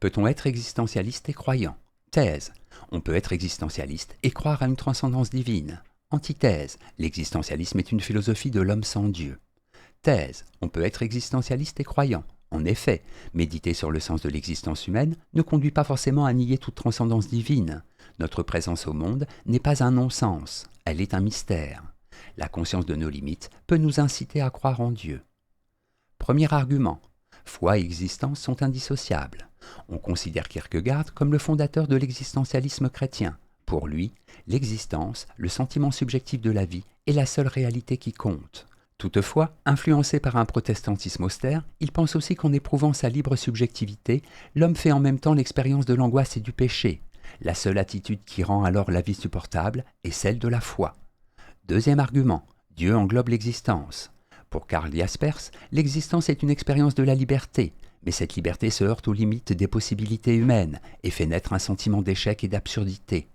Peut-on être existentialiste et croyant? Thèse. On peut être existentialiste et croire à une transcendance divine. Antithèse. L'existentialisme est une philosophie de l'homme sans Dieu. Thèse. On peut être existentialiste et croyant. En effet, méditer sur le sens de l'existence humaine ne conduit pas forcément à nier toute transcendance divine. Notre présence au monde n'est pas un non-sens, elle est un mystère. La conscience de nos limites peut nous inciter à croire en Dieu. Premier argument. Foi et existence sont indissociables. On considère Kierkegaard comme le fondateur de l'existentialisme chrétien. Pour lui, l'existence, le sentiment subjectif de la vie, est la seule réalité qui compte. Toutefois, influencé par un protestantisme austère, il pense aussi qu'en éprouvant sa libre subjectivité, l'homme fait en même temps l'expérience de l'angoisse et du péché. La seule attitude qui rend alors la vie supportable est celle de la foi. Deuxième argument, Dieu englobe l'existence. Pour Karl Jaspers, l'existence est une expérience de la liberté, mais cette liberté se heurte aux limites des possibilités humaines et fait naître un sentiment d'échec et d'absurdité.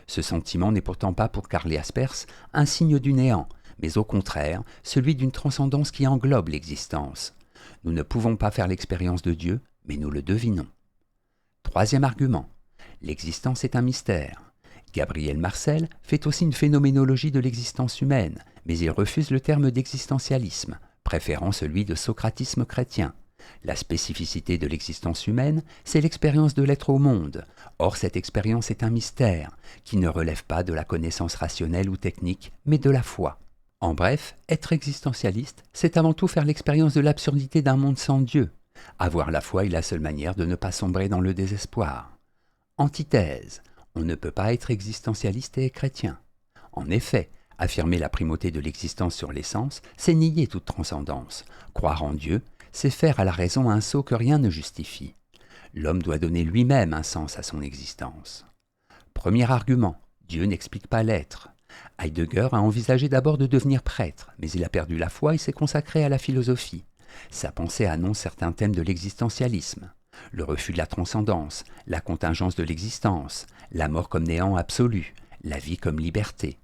Ce sentiment n'est pourtant pas pour Karl Jaspers un signe du néant, mais au contraire, celui d'une transcendance qui englobe l'existence. Nous ne pouvons pas faire l'expérience de Dieu, mais nous le devinons. Troisième argument, l'existence est un mystère. Gabriel Marcel fait aussi une phénoménologie de l'existence humaine, mais il refuse le terme d'existentialisme, préférant celui de socratisme chrétien. La spécificité de l'existence humaine, c'est l'expérience de l'être au monde. Or, cette expérience est un mystère, qui ne relève pas de la connaissance rationnelle ou technique, mais de la foi. En bref, être existentialiste, c'est avant tout faire l'expérience de l'absurdité d'un monde sans Dieu. Avoir la foi est la seule manière de ne pas sombrer dans le désespoir. Antithèse. On ne peut pas être existentialiste et chrétien. En effet, affirmer la primauté de l'existence sur l'essence, c'est nier toute transcendance. Croire en Dieu, c'est faire à la raison un saut que rien ne justifie. L'homme doit donner lui-même un sens à son existence. Premier argument, Dieu n'explique pas l'être. Heidegger a envisagé d'abord de devenir prêtre, mais il a perdu la foi et s'est consacré à la philosophie. Sa pensée annonce certains thèmes de l'existentialisme. Le refus de la transcendance, la contingence de l'existence, la mort comme néant absolu, la vie comme liberté.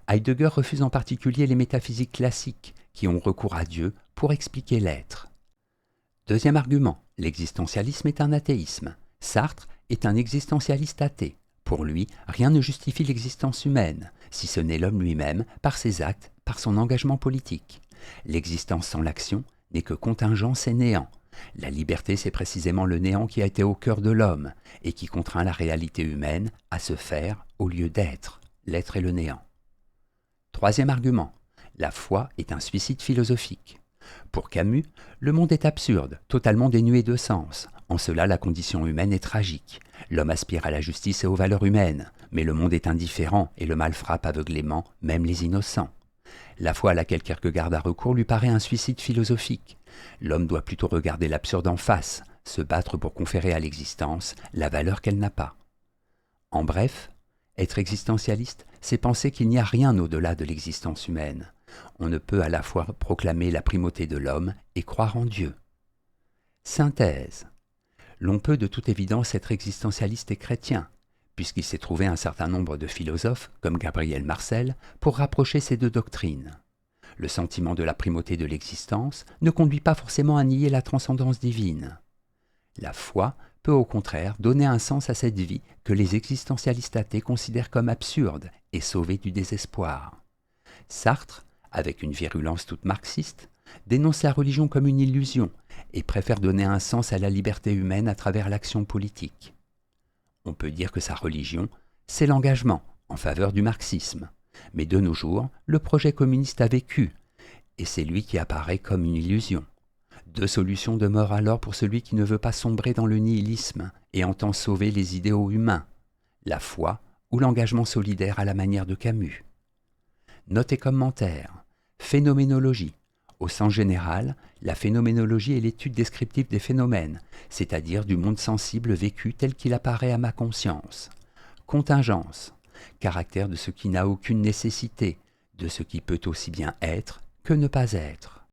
Heidegger refuse en particulier les métaphysiques classiques, qui ont recours à Dieu pour expliquer l'être. Deuxième argument, l'existentialisme est un athéisme. Sartre est un existentialiste athée. Pour lui, rien ne justifie l'existence humaine, si ce n'est l'homme lui-même, par ses actes, par son engagement politique. L'existence sans l'action n'est que contingence et néant. La liberté, c'est précisément le néant qui a été au cœur de l'homme et qui contraint la réalité humaine à se faire au lieu d'être. L'être est le néant. Troisième argument, la foi est un suicide philosophique. Pour Camus, le monde est absurde, totalement dénué de sens. En cela, la condition humaine est tragique. L'homme aspire à la justice et aux valeurs humaines, mais le monde est indifférent et le mal frappe aveuglément même les innocents. La foi à laquelle Kierkegaard a recours lui paraît un suicide philosophique. L'homme doit plutôt regarder l'absurde en face, se battre pour conférer à l'existence la valeur qu'elle n'a pas. En bref, être existentialiste, c'est penser qu'il n'y a rien au-delà de l'existence humaine. On ne peut à la fois proclamer la primauté de l'homme et croire en Dieu. Synthèse. L'on peut de toute évidence être existentialiste et chrétien, puisqu'il s'est trouvé un certain nombre de philosophes, comme Gabriel Marcel, pour rapprocher ces deux doctrines. Le sentiment de la primauté de l'existence ne conduit pas forcément à nier la transcendance divine. La foi peut au contraire donner un sens à cette vie que les existentialistes athées considèrent comme absurde et sauvée du désespoir. Sartre, avec une virulence toute marxiste, dénonce la religion comme une illusion et préfère donner un sens à la liberté humaine à travers l'action politique. On peut dire que sa religion, c'est l'engagement en faveur du marxisme. Mais de nos jours, le projet communiste a vécu, et c'est lui qui apparaît comme une illusion. Deux solutions demeurent alors pour celui qui ne veut pas sombrer dans le nihilisme et entend sauver les idéaux humains, la foi ou l'engagement solidaire à la manière de Camus. Notes et commentaires. Phénoménologie. Au sens général, la phénoménologie est l'étude descriptive des phénomènes, c'est-à-dire du monde sensible vécu tel qu'il apparaît à ma conscience. Contingence. Caractère de ce qui n'a aucune nécessité, de ce qui peut aussi bien être que ne pas être.